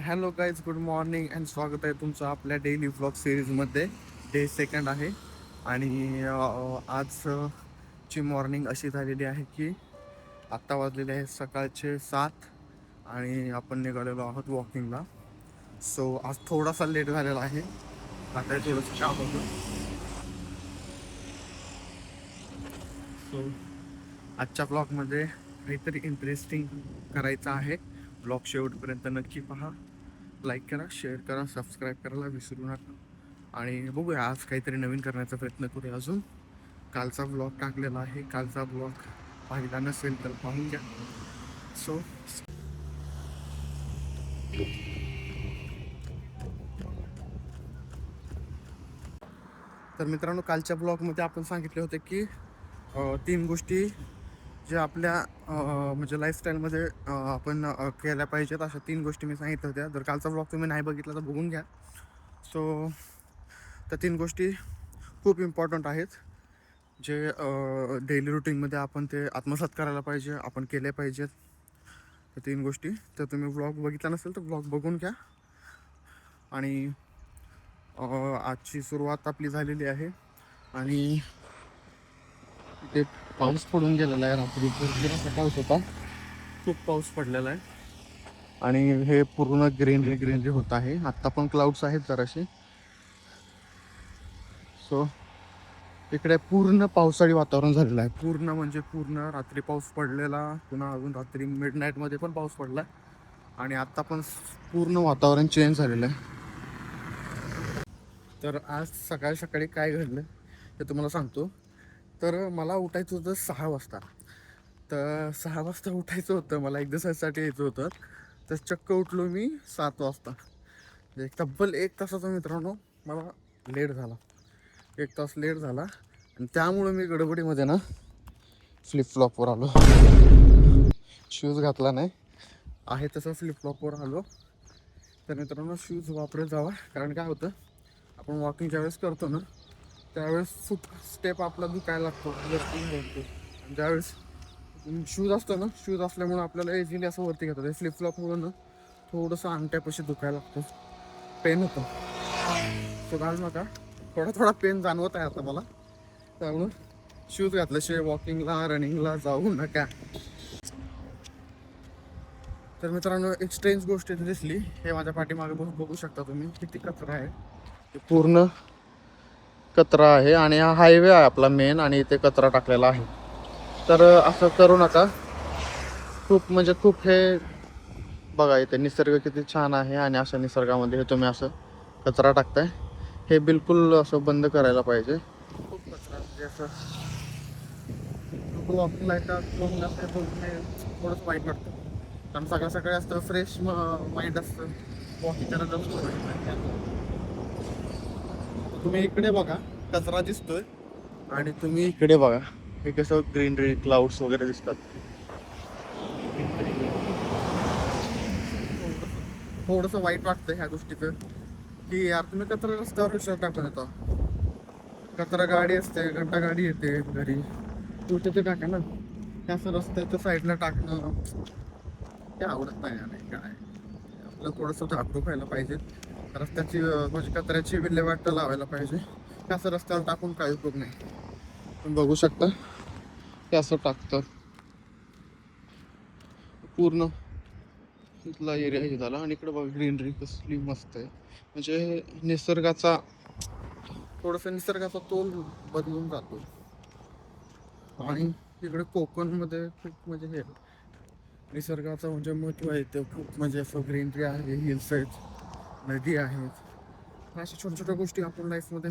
Hello guys, good morning and स्वागत आहे तुमचं आपल्या डेली व्लॉग सिरीजमध्ये. डे सेकंड आहे आणि आजची मॉर्निंग अशी झालेली आहे की आत्ता वाजलेले आहे सकाळचे 7 आणि आपण निघालेलो आहोत वॉकिंगला. सो आज थोडासा लेट झालेला आहे, आता थोडंसं काम होतं. सो आजच्या ब्लॉगमध्ये काहीतरी इंटरेस्टिंग करायचं आहे. ब्लॉग शेवटपर्यंत नक्की पहा. लाईक करा, शेअर करा, सबस्क्राईब करायला विसरू नका. आणि बघूया आज काहीतरी नवीन करण्याचा प्रयत्न करूया. अजून कालचा ब्लॉग टाकलेला आहे, कालचा ब्लॉग पाहिला नसेल तर पाहून घ्या. सो तर मित्रांनो, कालच्या ब्लॉगमध्ये आपण सांगितले होते की 3 गोष्टी जे आपल्या म्हणजे लाईफस्टाईलमध्ये आपण केल्या पाहिजेत, अशा 3 गोष्टी मी सांगितल्या होत्या. जर कालचा ब्लॉग तुम्ही नाही बघितला तर बघून घ्या. सो त्या 3 गोष्टी खूप इम्पॉर्टंट आहेत, जे डेली रुटीनमध्ये आपण ते आत्मसात करायला पाहिजे, आपण केले पाहिजेत. त्या 3 गोष्टी तर तुम्ही व्लॉग बघितला नसेल तर व्लॉग बघून घ्या. आणि आजची सुरुवात आपली झालेली आहे आणि इथे पाऊस पडून गेलेला आहे. रात्री पाऊस होता, खूप पाऊस पडलेला आहे आणि हे पूर्ण ग्रीनरी होत आहे. आत्ता पण क्लाउड्स आहेत जराशे. सो इकडे पूर्ण पावसाळी वातावरण झालेलं आहे, पूर्ण म्हणजे पूर्ण. रात्री पाऊस पडलेला, पुन्हा अजून रात्री मिडनाईटमध्ये पण पाऊस पडला आणि आत्ता पण पूर्ण वातावरण चेंज झालेलं आहे. तर आज सकाळी सकाळी काय घडलं ते तुम्हाला सांगतो. तर मला उठायचं होतं 6 वाजता. तर 6 वाजता उठायचं होतं, मला एक्झरसाईजसाठी यायचं होतं. तर चक्क उठलो मी 7 वाजता. एक तब्बल 1 तासाचा मित्रांनो मला लेट झाला. 1 तास लेट झाला आणि त्यामुळे मी गडबडीमध्ये ना फ्लिपफ्लॉपवर आलो. शूज घातला नाही, आहे तसं फ्लिपफ्लॉपवर आलो. तर मित्रांनो, शूज वापरत जावा, कारण काय होतं, आपण वॉकिंग ज्यावेळेस करतो ना त्यावेळेस फूट स्टेप आपला दुखायला लागतो. आणि ज्यावेळेस शूज असतो ना, शूज असल्यामुळे आपल्याला इझिली असं वरती घेतात. फ्लिपफ्लॉपमुळे ना थोडंसं अंगठ्यापाशी दुखायला लागतं, पेन होतं. तो घाल नका, थोडा थोडा पेन जाणवत आहे आता मला. त्यामुळं शूज घातल्याशिवाय वॉकिंगला रनिंगला जाऊ नका. तर मित्रांनो, एक स्ट्रेंज गोष्ट दिसली. हे माझ्या पाठीमागे बघू शकता तुम्ही, किती कचरा आहे. ते पूर्ण कचरा आहे आणि हा हायवे आहे आपला मेन, आणि इथे कचरा टाकलेला आहे. तर असं करू नका. खूप म्हणजे खूप हे बघा, इथे निसर्ग किती छान आहे आणि अशा निसर्गामध्ये हे तुम्ही असं कचरा टाकताय, हे बिलकुल असं बंद करायला पाहिजे. खूप कचरा म्हणजे असं वॉकिंगला येतात थोडंसं वाईट वाटतं. कारण सकाळ सकाळी असतं, फ्रेश माइंड असतं, वॉकिंग करायला तुम्ही इकडे बघा, कचरा दिसतोय आणि तुम्ही इकडे बघा, हे कसं ग्रीनरी, क्लाउड्स वगैरे दिसतात. थोडंसं वाईट वाटतं ह्या गोष्टीचं, की यार तुम्ही कचरा रस्त्यावर विचार टाकून येतो. कचरा गाडी असते, घंटा गाडी येते घरी, कुठे ते टाका ना. हे असं रस्त्याच्या साईडला टाकणं ते आवडत नाही. आणि काय, आपलं थोडंसं झाकून व्हायला पाहिजे. रस्त्याची म्हणजे कचऱ्याची विल्हेवाट लावायला पाहिजे. हे असं रस्त्यावर टाकून काही उपयोग नाही. तुम्ही बघू शकता हे असं टाकतं, पूर्ण इथला एरिया हे झाला. आणि इकडे बघा ग्रीनरी कसली मस्त आहे, म्हणजे निसर्गाचा थोडासा निसर्गाचा तोल बदलून जातो. आणि इकडे कोकणमध्ये खूप म्हणजे हे निसर्गाचं म्हणजे महत्व आहे. ते खूप म्हणजे असं ग्रीनरी आहे, हिल्स आहेत, नदी आहेत. अशा छोट्या छोट्या गोष्टी आपण लाईफमध्ये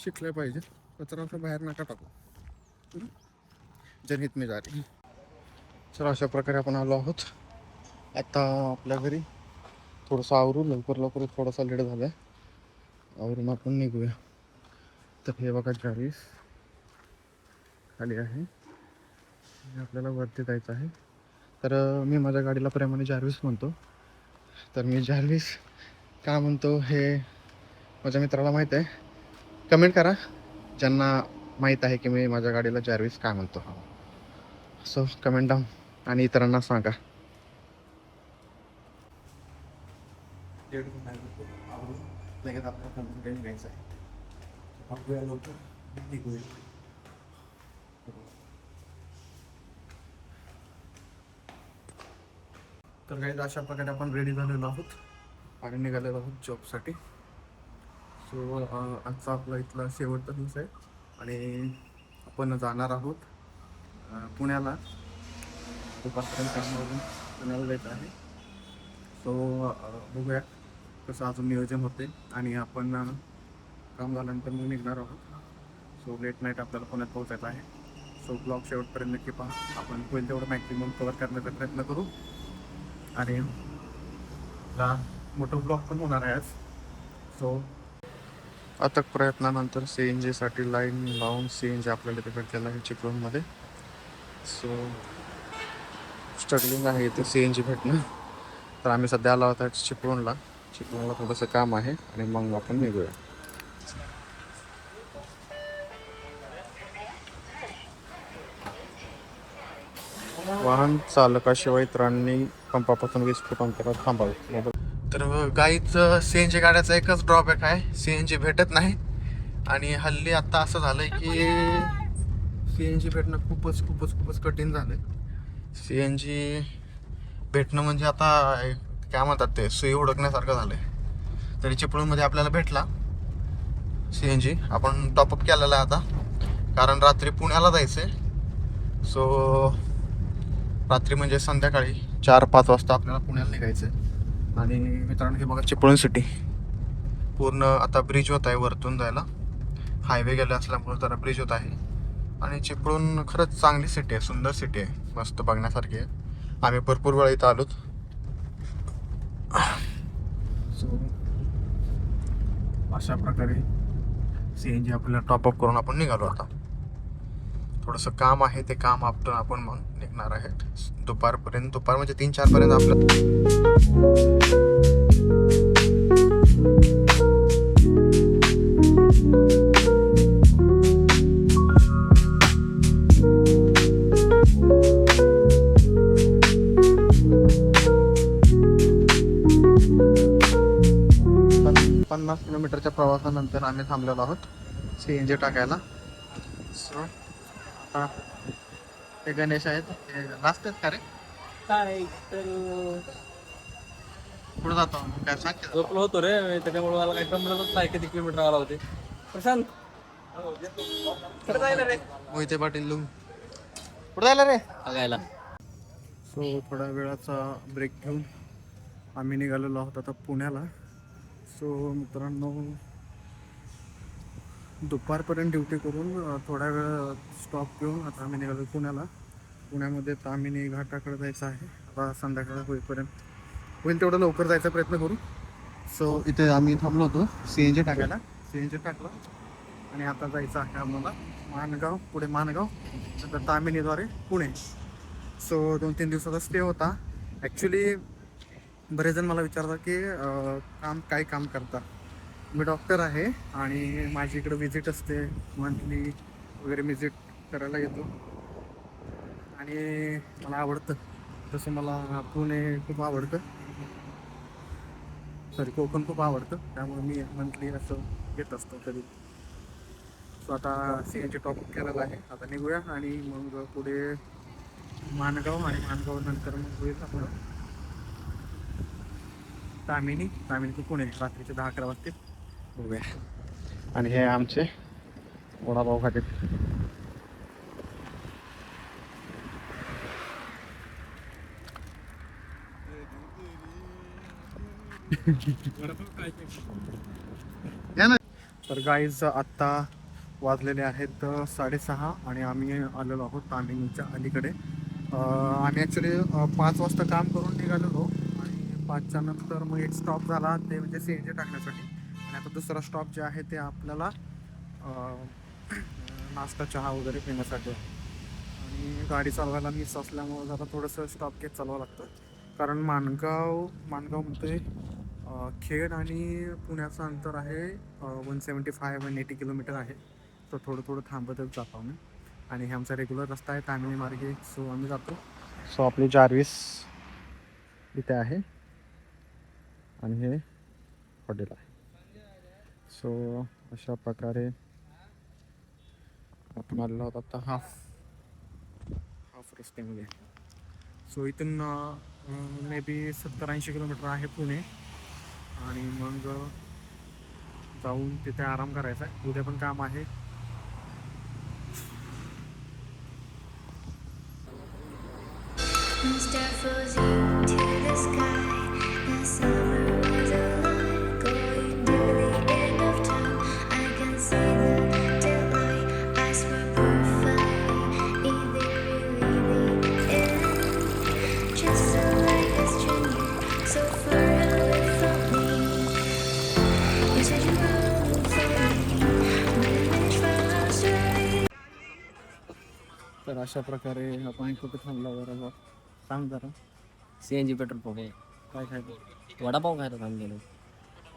शिकल्या पाहिजेत. कचरा असं बाहेर नका टाकू. जनहित में जारी. तर अशा प्रकारे आपण आलो आहोत आता आपल्या घरी. थोडंसं आवरू लवकर लवकर, थोडासा लेट झाला आहे, आवरून आपण निघूया. तर हे बघा, जार्विस खाली आहे आणि आपल्याला वरती जायचं आहे. तर मी माझ्या गाडीला प्रेमाने जार्विस म्हणतो. तर मी जार्विस का म्हणतो हे माझ्या मित्राला माहीत आहे. कमेंट करा ज्यांना माहीत आहे की मी माझ्या गाडीला जार्विस काय म्हणतो. सो कमेंट डाऊन आणि इतरांना सांगा. लेट होऊन आवडून लगेच आपल्याला कंपनी निघायचं आहे. बघूया लवकर निघूया. तर काही अशा प्रकारे आपण रेडी झालेलो आहोत आणि निघालेलो आहोत जॉबसाठी. सो आजचा आपला इथला शेवटचा दिवस आहे आणि आपण जाणार आहोत पुण्याला. दुपारपर्यंत कामावरून पुण्याला जायचं आहे. सो बघूया कसं अजून नियोजन होते आणि आपण काम झाल्यानंतर मग निघणार आहोत. सो लेट नाईट आपल्याला पुण्यात पोहोचायचं आहे. सो ब्लॉग शेवटपर्यंत नक्की पहा. आपण होईल तेवढं मॅक्झिमम कवर करण्याचा प्रयत्न करू आणि मोठं ब्लॉग पण होणार आहे आज. सो अथक प्रयत्नानंतर CNG साठी लाईन लावून CNG आपल्याला ते भेटलेलं आहे चिपळूणमध्ये. सो स्ट्रगलिंग आहे इथे CNG भेटणं. तर आम्ही सध्या आलो आहोत चिपळूणला. चिपळूणला थोडंसं काम आहे आणि मग आपण निघूया. वाहन चालकाशिवाय इतरांनी पंपापासून 20 फूट अंतरात थांबावे. तर गाईच CNG गाड्याचा एकच ड्रॉबॅक आहे, CNG भेटत नाही. आणि हल्ली आता असं झालंय की CNG भेटणं खूपच कठीण झालंय. CNG भेटणं म्हणजे आता काय म्हणतात ते सुई हुडकण्यासारखं झालंय. तरी चिपळूणमध्ये आपल्याला भेटला CNG. आपण टॉपअप केलेला आहे आता, कारण रात्री पुण्याला जायचंय. सो रात्री म्हणजे संध्याकाळी 4-5 वाजता आपल्याला पुण्याला निघायचं आहे. आणि मित्रांनो हे बघा चिपळूण सिटी पूर्ण आता ब्रिज होत आहे वरतून जायला. हायवे गेला असल्यामुळे जरा ब्रिज होत आहे. आणि चिपळूण खरंच चांगली सिटी आहे, सुंदर सिटी आहे, मस्त बघण्यासारखी आहे. आम्ही भरपूर वेळा इथं आलोत. सो अशा प्रकारे CNG आपल्याला टॉपअप करून आपण निघालो. आता थोडंसं काम आहे, ते काम आपण मग निघणार आहेत दुपारपर्यंत. दुपार म्हणजे 3-4 पर्यंत आपलं 50 किलोमीटरच्या प्रवासानंतर आम्ही थांबलेलो आहोत CNG टाकायला. सो आता ते गणेश आहेत, ते लास्ट आहेत का रे? काय तर पुढे जातो काय सांग. झोपलो होतो रे मी, त्याच्यामुळे मला काही समजतच नाही किती किलोमीटर आला होते. प्रशांत कुठे जायला रे? मोहिते पाटील लुंग कुठे जायला रे? बघायला. सो थोड्या वेळाचा ब्रेक घेऊन आम्ही निघालेलो आहोत आता पुण्याला. सो मित्रांनो दुपारपर्यंत ड्युटी करून थोड्या वेळ स्टॉप घेऊन आता आम्ही निघालो पुण्याला. पुण्यामध्ये तामिनी घाटाकडे जायचं आहे. आता संध्याकाळ होईल तेवढं लवकर जायचा प्रयत्न करू. सो इथे आम्ही थांबलो होतो CNG टाकायला. CNG टाकलं आणि आता जायचं आहे आम्हाला माणगाव, पुढे माणगाव, नंतर तामिनीद्वारे पुणे. सो 2-3 दिवसाचा स्टे होता. ॲक्च्युली बरेच जण मला विचारतात की काय काम करता. मी डॉक्टर आहे आणि माझी इकडं विजिट असते, मंथली वगैरे विजिट करायला येतो. आणि मला आवडतं, तसं मला पुणे खूप आवडतं, कोकण खूप आवडतं. त्यामुळे मी मंथली असं येत असतो कधी. सो आता CNG टॉपअप केलेला आहे. आता निघूया आणि मग पुढे माणगाव आणि माणगाव नंतर मग होईल आपलं तामिनी ते पुणे. रात्रीचे 10-11 वाजते बघूया. आणि हे आमचे वडापाव खाते. तर गाईज आत्ता वाजलेले आहेत 6:30 आणि आम्ही आलेलो आहोत तामिनीच्या अलीकडे. आम्ही ॲक्च्युली 5 वाजता काम करून निघालेलो आणि 5च्या नंतर मग एक स्टॉप झाला ते म्हणजे CNG टाकण्यासाठी. आणि आता दुसरा स्टॉप जे आहे ते आपल्याला नाश्ता चहा वगैरे पिण्यासाठी. आणि गाडी चालवायला मिस असल्यामुळं जरा थोडंसं स्टॉप घेत चालवावं लागतं, कारण माणगाव म्हणतोय खेड आणि पुण्याचं अंतर आहे 175-180 किलोमीटर आहे. तर थोडं थांबतच जातो आम्ही. आणि हे आमचा रेग्युलर रस्ता आहे तामिनी मार्गे. सो आम्ही जातो. सो आपली 40 इथे आहे आणि हे हॉटेल आहे. सो अशा प्रकारे आपण आलेलो आहोत आता हाफ रस्त्यामध्ये. सो इथून मे बी 70-80 किलोमीटर आहे पुणे आणि मग जाऊन तिथे आराम करायचा आहे. उद्या पण काम आहे. Start floating to the sky. The summer was alive, going to the end of time. I can see the daylight. I swear perfectly, if they really the end. Just so like a stranger, so far away from me. You said you were for me, but I managed fast away. तर अशा प्रकारे आपण कुठे थांबला बरोबर सांग जरा. CNG petrol pump आहे. काय खायचं? वडापाव खायला थांबलेलो.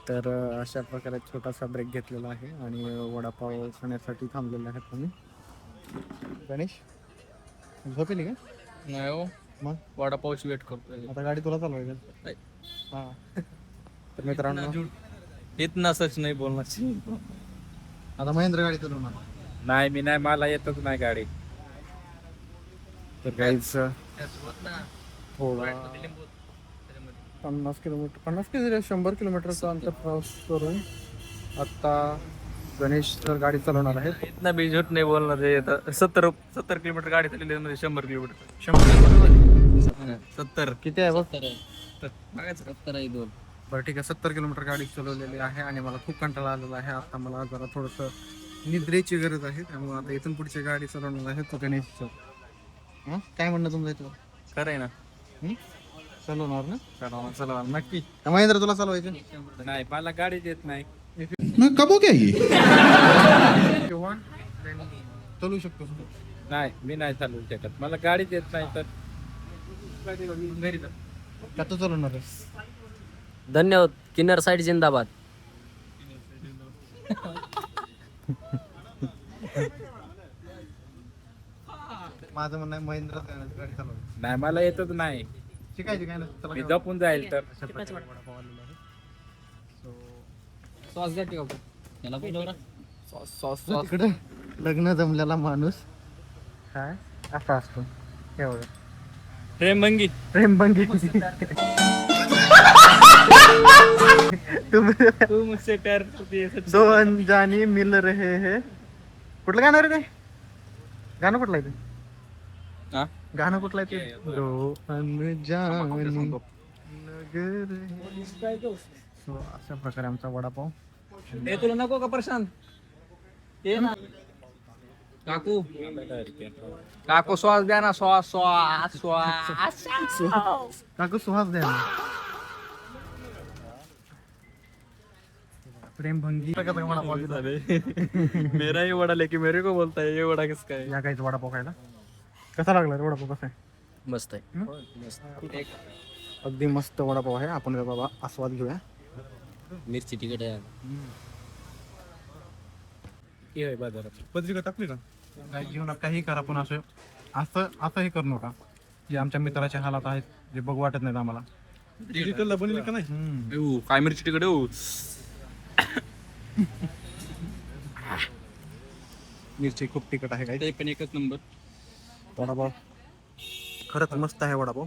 तर अशा प्रकारे छोटासा ब्रेक घेतलेला आहे आणि वडापाव खाण्यासाठी थांबलेले आहेत आम्ही. गणेश झोपेली का? नाही हो, मग वडापावची वेट करतोय. आता गाडी तुला चालवायची. नाही. हां तर मित्रांनो इतना सच नाही बोलणार. आता महेंद्र गाडी चालवणार. नाही मी नाही, मला येतच नाही गाडी. तर काहीच थोडा 50 किलोमीटर 100 किलोमीटरचं अंतर प्रवास करून आता गणेश तर गाडी चालवणार आहेत. इतना भी झूठ नाही बोलणार आहे. 70 किलोमीटर गाडी चालली मध्ये 100 किलोमीटर. 70 किती आहे बघ. बघायचं 70 आहे 2. बरं ठीक आहे. 70 किलोमीटर गाडी चालवलेली आहे आणि मला खूप कंटाळा आलेला आहे. आता मला जरा थोडंसं निद्रेची गरज आहे, त्यामुळे आता इथून पुढची गाडी चालवणार आहे तो गणेशचं. हां काय म्हणणं तुमचं याच्यावर? खरं आहे ना. चालवणार ना? चला नक्की. का महेंद्र तुला चालवायचं? नाही मला गाडी देत नाही. कबो क्या ही किंवा चालू शकतो. नाही मी नाही चालवू शकत, मला गाडी देत नाही तर का तू चालवणार आहे? धन्यवाद. किन्नर साइड जिंदाबाद. माझं म्हणणं आहे महेंद्र गाडी चालवायची. नाही मला येतच नाही. शिकायची काय मी जपून जाईल तर. सॉस द्या की बाबा. याला बोलव ना. सॉस तिकडे लग्न जमलेला माणूस काय असा असतो. एवढं प्रेमभंगी. प्रेमभंगी. तू मुझसे प्यार करती है सच्ची. दो अनजानी मिल रहे है. कुठलं गाणं रे ते? गाणं कुठलं आहे ते? हा? गाणं कुठलं आहे ते? दो अनजानी नगर है. So, अशा प्रकारे आमचा वडापाव. ए तुला नको का प्रशांत? ये ना काकू. काकू श्वास द्या ना. श्वास श्वास श्वास. काकू सुहास द्या ना. प्रेमभंगी वडापाव दिला. मेरा ही वडा लेके मेरे को बोलता है ये वडा किसका है. या काहीच वडापाव खायला. कसा लागला रे वडापाव? कसा आहे? मस्त आहे. अगदी मस्त वडापाव आहे. आपण बाबा आस्वाद घेऊया. मिरची तिखट आहे. बाजारात पत्रिका टाकली का? काय जीवनात काही करा पण असंही करू नका जे आमच्या मित्राचे हालात आहेत, जे बघू वाटत नाहीत आम्हाला. डिजिटलला बनले का नाही? काय मिरची तिकडे मिरची खूप तिखट आहे. काय ते पण एकच नंबर. वडापाव खरंच मस्त आहे. वडापाव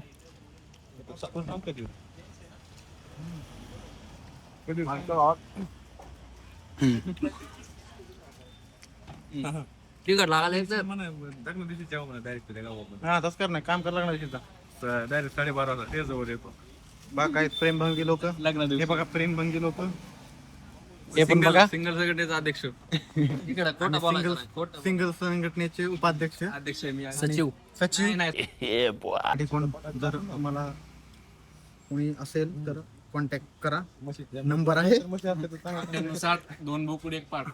तिखट लागायला हा तसं कर नाही. काम करायला लागणार डायरेक्ट 12:30 वाजता ते जवळ येतो. बघा काही प्रेमभंगी लोक. लग्न हे बघा प्रेमभंगी लोक. हे पण बघा सिंगल संघटनेचा अध्यक्ष. तिखट खोटं बोलायचं. सिंगल संघटनेचे उपाध्यक्ष अध्यक्ष आहे मी. सचिव. सचिव. नाही आणि कोण जर मला कोणी असेल तर कॉन्टॅक्ट करा. नंबर आहे 9860 2 बोकुड 1 पाट.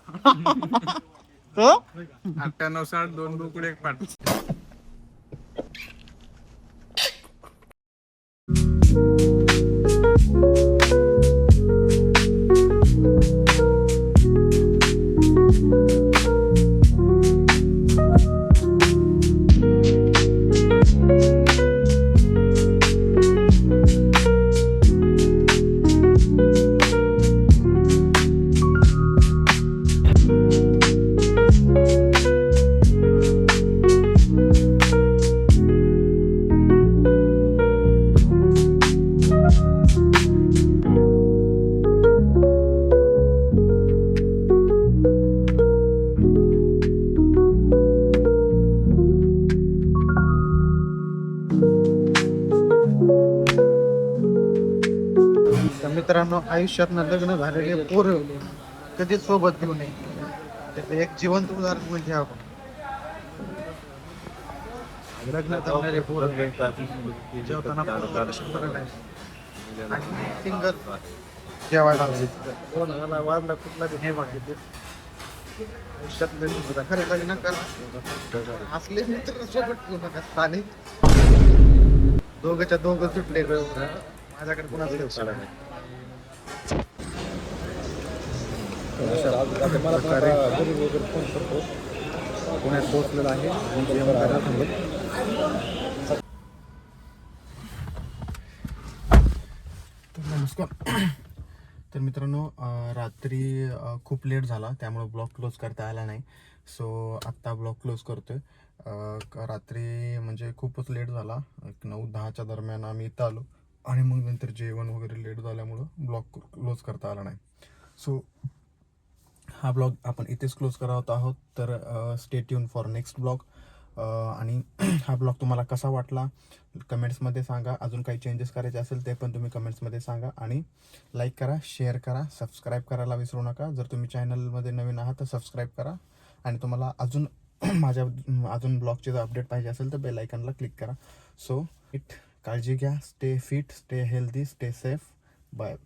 तो 9860 2 बोकुड 1 पाट. मित्रांनो, आयुष्यात लग्न झालेले पोरं कधीच सोबत घेऊ नये. त्याचं एक जिवंत उदाहरण म्हणजे आपण. लग्न जमणारे पोरं जेवताना पोरं कशी करत आहे. आणि सिंगल जेवायला वाजला कुठला हे बघितले आयुष्यात खरे लग्न करा. असले मित्र सोबत घेऊ नका. साले दोघच्या दोघं सुटले. माझ्याकडे कुणाचं पुण्यात पोहोचलेला आहे. नमस्कार. तर मित्रांनो, रात्री खूप लेट झाला त्यामुळे ब्लॉग क्लोज करता आला नाही. सो आत्ता ब्लॉग क्लोज करतोय. रात्री म्हणजे खूपच लेट झाला. 9-10च्या दरम्यान आम्ही इथं आलो आणि मग नंतर जेवण वगैरे लेट झाल्यामुळं ब्लॉग क्लोज करता आला नाही. सो हा ब्लॉग आपण इथेच क्लोज करत आहोत. तर stay tune for next blog. आणि हा ब्लॉग तुम्हाला कसा वाटला कमेंट्समध्ये सांगा. अजून काही चेंजेस करायचे असेल ते पण तुम्ही कमेंट्समध्ये सांगा. आणि लाईक करा, शेअर करा, सबस्क्राईब करायला विसरू नका. जर तुम्ही चॅनलमध्ये नवीन आहात तर सबस्क्राईब करा. आणि तुम्हाला अजून अजून ब्लॉगचे जर अपडेट पाहिजे असेल तर बेल आयकॉनला क्लिक करा. सो काळजी घ्या. Stay fit, stay healthy, stay safe. Bye.